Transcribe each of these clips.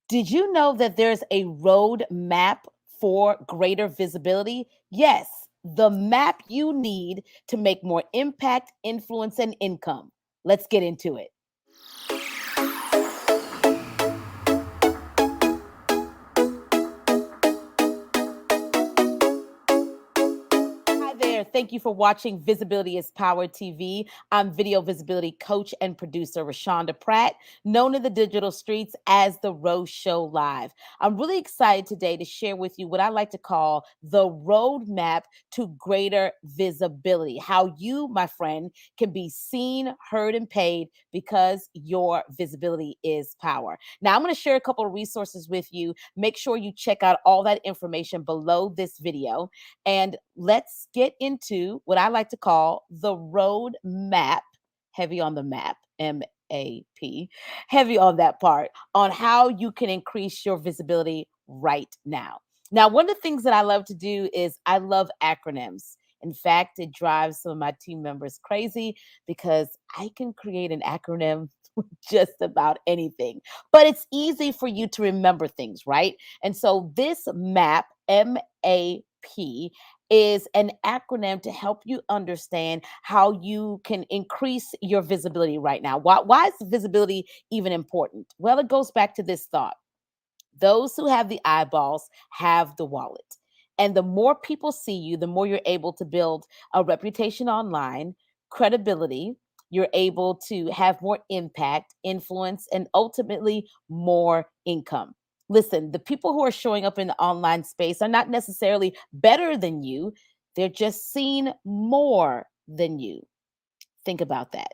Did you know that there's a road map for greater visibility? Yes, the map you need to make more impact, influence, and income. Let's get into it. Hi there. Thank you for watching Visibility is Power TV. I'm video visibility coach and producer Rashonda Pratt, known in the digital streets as The Rose Show Live. I'm really excited today to share with you what I like to call the roadmap to greater visibility. How you, my friend, can be seen, heard, and paid because your visibility is power. Now, I'm going to share a couple of resources with you. Make sure you check out all that information below this video. And let's get into what I like to call the road map, heavy on the map, MAP, heavy on that part, on how you can increase your visibility right now. Now, one of the things that I love to do is I love acronyms. In fact, it drives some of my team members crazy because I can create an acronym for just about anything. But it's easy for you to remember things, right? And so this map, MAP, is an acronym to help you understand how you can increase your visibility right now. Why is visibility even important? Well, it goes back to this thought. Those who have the eyeballs have the wallet. And the more people see you, the more you're able to build a reputation online, credibility. You're able to have more impact, influence, and ultimately more income. Listen, the people who are showing up in the online space are not necessarily better than you, they're just seen more than you. Think about that.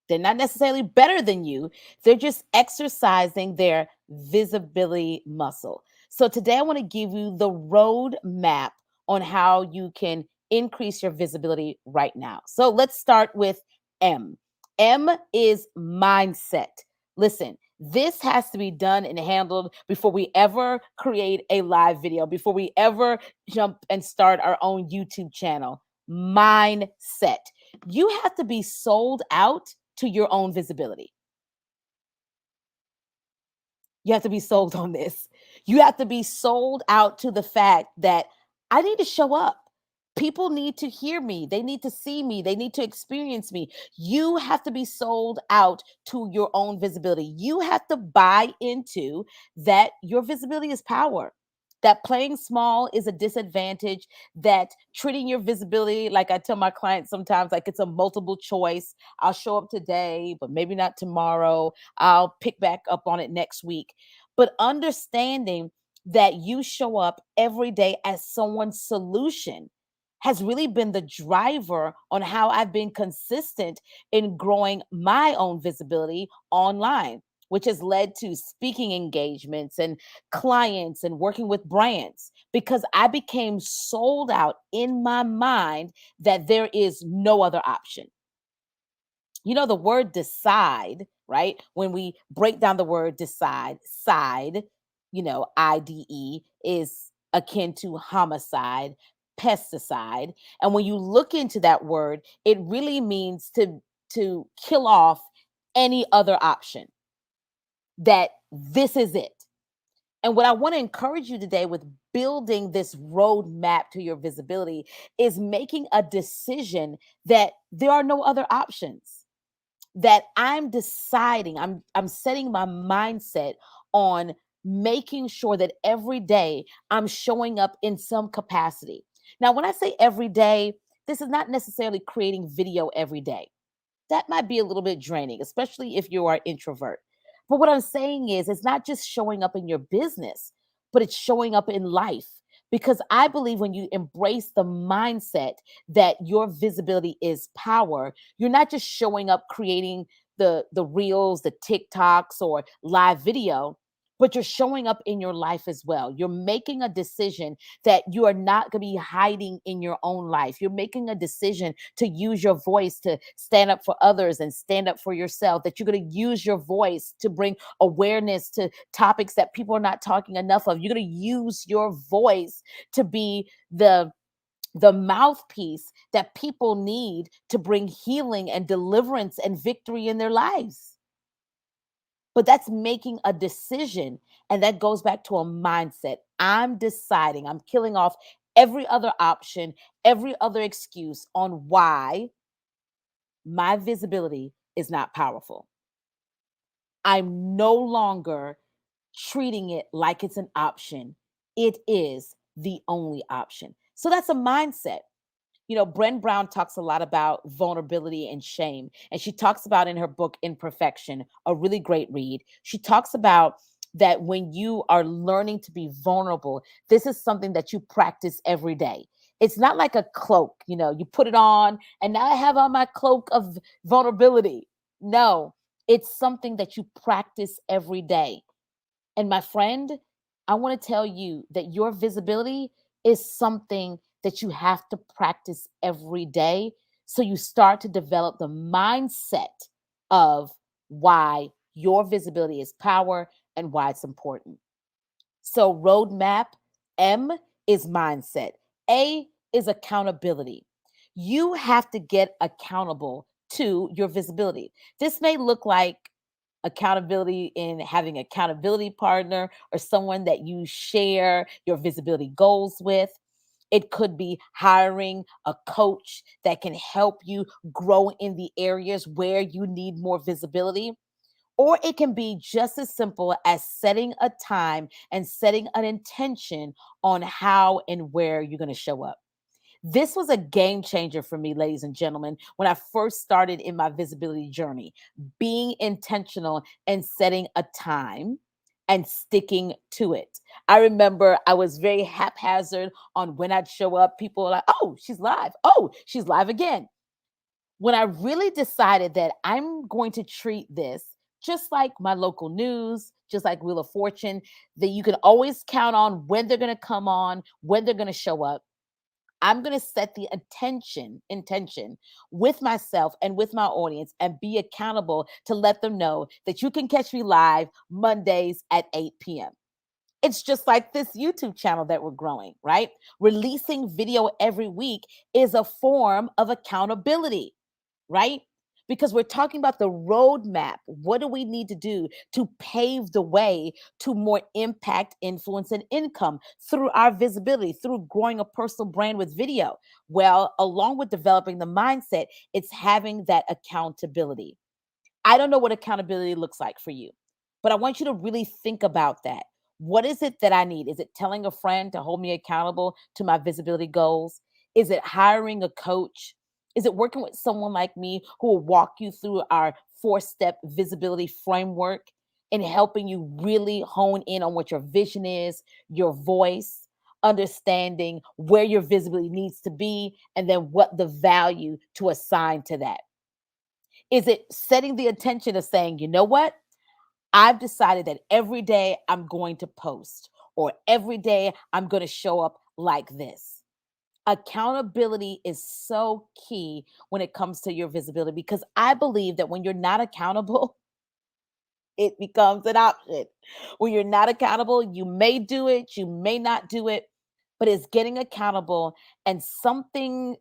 They're not necessarily better than you. They're just exercising their visibility muscle. So today I want to give you the road map on how you can increase your visibility right now. So let's start with M. M is mindset. Listen, this has to be done and handled before we ever create a live video, before we ever jump and start our own YouTube channel. Mindset. You have to be sold out to your own visibility. You have to be sold on this. You have to be sold out to the fact that I need to show up. People need to hear me. They need to see me. They need to experience me. You have to be sold out to your own visibility. You have to buy into that your visibility is power. That playing small is a disadvantage, that treating your visibility, like I tell my clients sometimes, like it's a multiple choice. I'll show up today, but maybe not tomorrow. I'll pick back up on it next week. But understanding that you show up every day as someone's solution has really been the driver on how I've been consistent in growing my own visibility online, which has led to speaking engagements and clients and working with brands because I became sold out in my mind that there is no other option. You know, the word decide, right? When we break down the word decide, side, IDE is akin to homicide, pesticide. And when you look into that word, it really means to kill off any other option. That this is it. And what I want to encourage you today with building this roadmap to your visibility is making a decision that there are no other options, that I'm deciding, I'm setting my mindset on making sure that every day I'm showing up in some capacity. Now, when I say every day, this is not necessarily creating video every day. That might be a little bit draining, especially if you are an introvert. But what I'm saying is, it's not just showing up in your business, but it's showing up in life. Because I believe when you embrace the mindset that your visibility is power, you're not just showing up creating the reels, the TikToks, or live video, but you're showing up in your life as well. You're making a decision that you are not going to be hiding in your own life. You're making a decision to use your voice to stand up for others and stand up for yourself, that you're going to use your voice to bring awareness to topics that people are not talking enough of. You're going to use your voice to be the mouthpiece that people need to bring healing and deliverance and victory in their lives. But that's making a decision. And that goes back to a mindset. I'm deciding, I'm killing off every other option, every other excuse on why my visibility is not powerful. I'm no longer treating it like it's an option. It is the only option. So that's a mindset. Bren Brown talks a lot about vulnerability and shame. And she talks about in her book, Imperfection, a really great read. She talks about that when you are learning to be vulnerable, this is something that you practice every day. It's not like a cloak, you put it on and now I have on my cloak of vulnerability. No, it's something that you practice every day. And my friend, I want to tell you that your visibility is something that you have to practice every day. So you start to develop the mindset of why your visibility is power and why it's important. So, roadmap, M is mindset, A is accountability. You have to get accountable to your visibility. This may look like accountability in having an accountability partner or someone that you share your visibility goals with. It could be hiring a coach that can help you grow in the areas where you need more visibility. Or it can be just as simple as setting a time and setting an intention on how and where you're going to show up. This was a game changer for me, ladies and gentlemen, when I first started in my visibility journey, being intentional and setting a time and sticking to it. I remember I was very haphazard on when I'd show up. People were like, oh, she's live. Oh, she's live again. When I really decided that I'm going to treat this just like my local news, just like Wheel of Fortune, that you can always count on when they're going to come on, when they're going to show up. I'm going to set the intention with myself and with my audience and be accountable to let them know that you can catch me live Mondays at 8 p.m. It's just like this YouTube channel that we're growing, right? Releasing video every week is a form of accountability, right? Because we're talking about the roadmap. What do we need to do to pave the way to more impact, influence, and income through our visibility, through growing a personal brand with video? Well, along with developing the mindset, it's having that accountability. I don't know what accountability looks like for you, but I want you to really think about that. What is it that I need? Is it telling a friend to hold me accountable to my visibility goals? Is it hiring a coach? Is it working with someone like me who will walk you through our 4-step visibility framework and helping you really hone in on what your vision is, your voice, understanding where your visibility needs to be, and then what the value to assign to that? Is it setting the attention of saying, you know what? I've decided that every day I'm going to post or every day I'm going to show up like this. Accountability is so key when it comes to your visibility because I believe that when you're not accountable, it becomes an option. When you're not accountable, you may do it, you may not do it, but it's getting accountable and something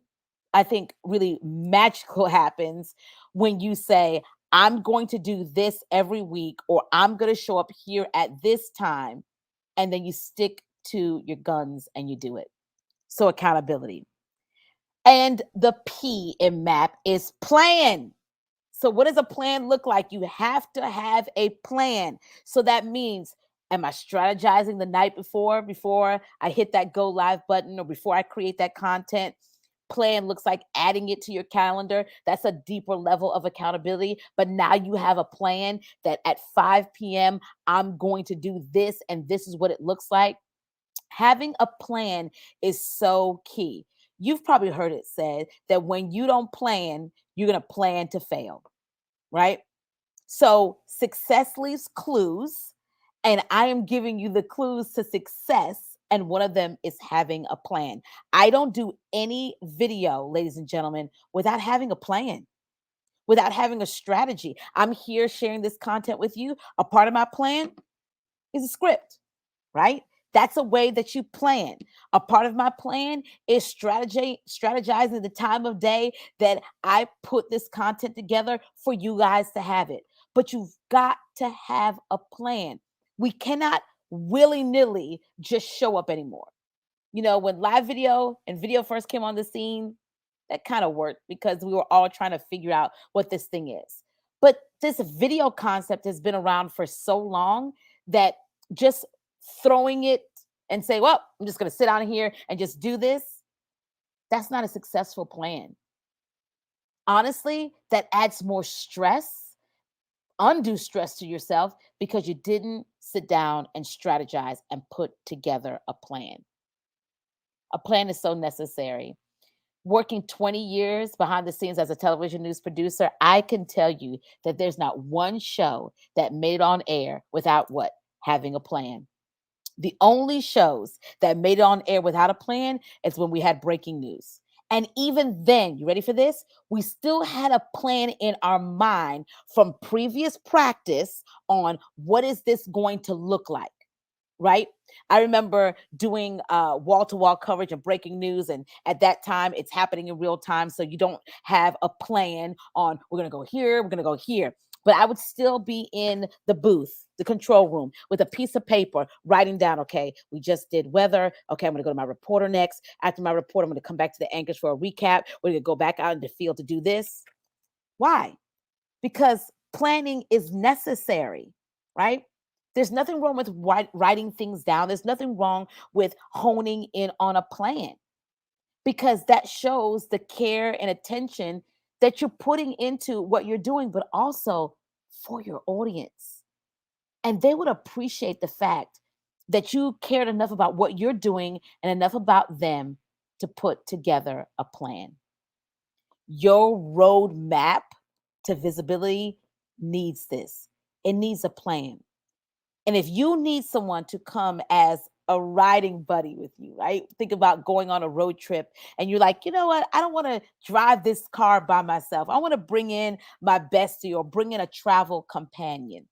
I think really magical happens when you say, I'm going to do this every week, or I'm going to show up here at this time. And then you stick to your guns and you do it. So, accountability. And the P in MAP is plan. So, what does a plan look like? You have to have a plan. So, that means, am I strategizing the night before I hit that go live button or before I create that content? Plan looks like adding it to your calendar. That's a deeper level of accountability. But now you have a plan that at 5 p.m., I'm going to do this, and this is what it looks like. Having a plan is so key. You've probably heard it said that when you don't plan, you're going to plan to fail, right? So success leaves clues, and I am giving you the clues to success. And one of them is having a plan. I don't do any video, ladies and gentlemen, without having a plan, without having a strategy. I'm here sharing this content with you. A part of my plan is a script, right? That's a way that you plan. A part of my plan is strategizing the time of day that I put this content together for you guys to have it. But you've got to have a plan. We cannot willy-nilly just show up anymore. When live video and video first came on the scene, that kind of worked because we were all trying to figure out what this thing is. But this video concept has been around for so long that just throwing it and say, well, I'm just going to sit down here and just do this, that's not a successful plan. Honestly, that adds more stress, undue stress to yourself because you didn't sit down and strategize and put together a plan. A plan is so necessary. Working 20 years behind the scenes as a television news producer, I can tell you that there's not one show that made it on air without what? Having a plan. The only shows that made it on air without a plan is when we had breaking news. And even then, you ready for this? We still had a plan in our mind from previous practice on what is this going to look like, right? I remember doing wall-to-wall coverage of breaking news, and at that time, it's happening in real time, so you don't have a plan on we're going to go here, we're going to go here. But I would still be in the booth, the control room, with a piece of paper, writing down, okay, we just did weather. Okay, I'm going to go to my reporter next. After my report, I'm going to come back to the anchors for a recap. We're going to go back out in the field to do this. Why? Because planning is necessary, right? There's nothing wrong with writing things down. There's nothing wrong with honing in on a plan because that shows the care and attention that you're putting into what you're doing, but also for your audience. And they would appreciate the fact that you cared enough about what you're doing and enough about them to put together a plan. Your roadmap to visibility needs this. It needs a plan. And if you need someone to come as a riding buddy with you, right? Think about going on a road trip and you're like, you know what? I don't want to drive this car by myself. I want to bring in my bestie or bring in a travel companion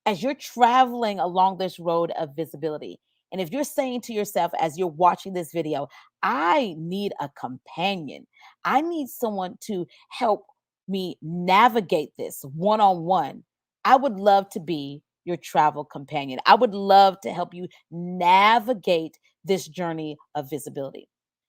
as you're traveling along this road of visibility. And if you're saying to yourself as you're watching this video, I need a companion, I need someone to help me navigate this one on one, I would love to be your travel companion. I would love to help you navigate this journey of visibility.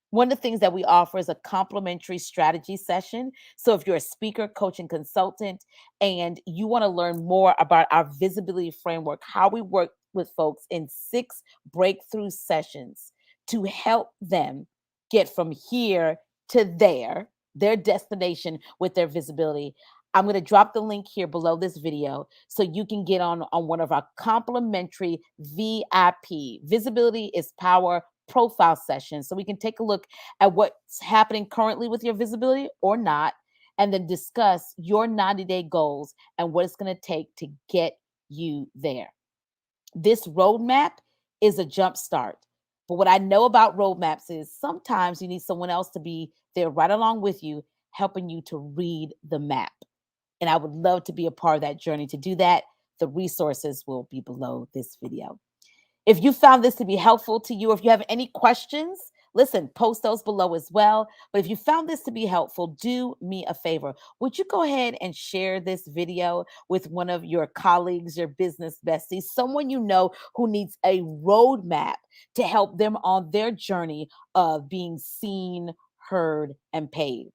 One of the things that we offer is a complimentary strategy session. So if you're a speaker, coach, and consultant, and you want to learn more about our visibility framework, how we work with folks in 6 breakthrough sessions to help them get from here to there, their destination with their visibility, I'm going to drop the link here below this video so you can get on one of our complimentary VIP Visibility is Power profile sessions so we can take a look at what's happening currently with your visibility or not, and then discuss your 90-day goals and what it's going to take to get you there. This roadmap is a jump start. But what I know about roadmaps is sometimes you need someone else to be there right along with you, helping you to read the map. And I would love to be a part of that journey. To do that, the resources will be below this video. If you found this to be helpful to you, or if you have any questions, listen, post those below as well. But if you found this to be helpful, do me a favor. Would you go ahead and share this video with one of your colleagues, your business besties, someone you know who needs a roadmap to help them on their journey of being seen, heard, and paid?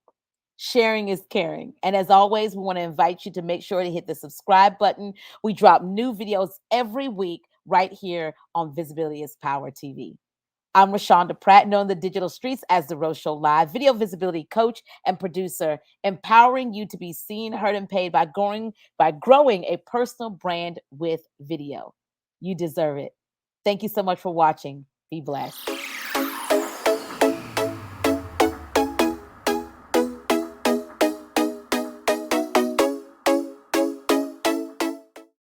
Sharing is caring. And as always, we want to invite you to make sure to hit the subscribe button. We drop new videos every week right here on Visibility is Power TV. I'm Rashonda Pratt, known in the digital streets as the Rose Show Live, video visibility coach and producer, empowering you to be seen, heard, and paid by growing a personal brand with video. You deserve it. Thank you so much for watching. Be blessed.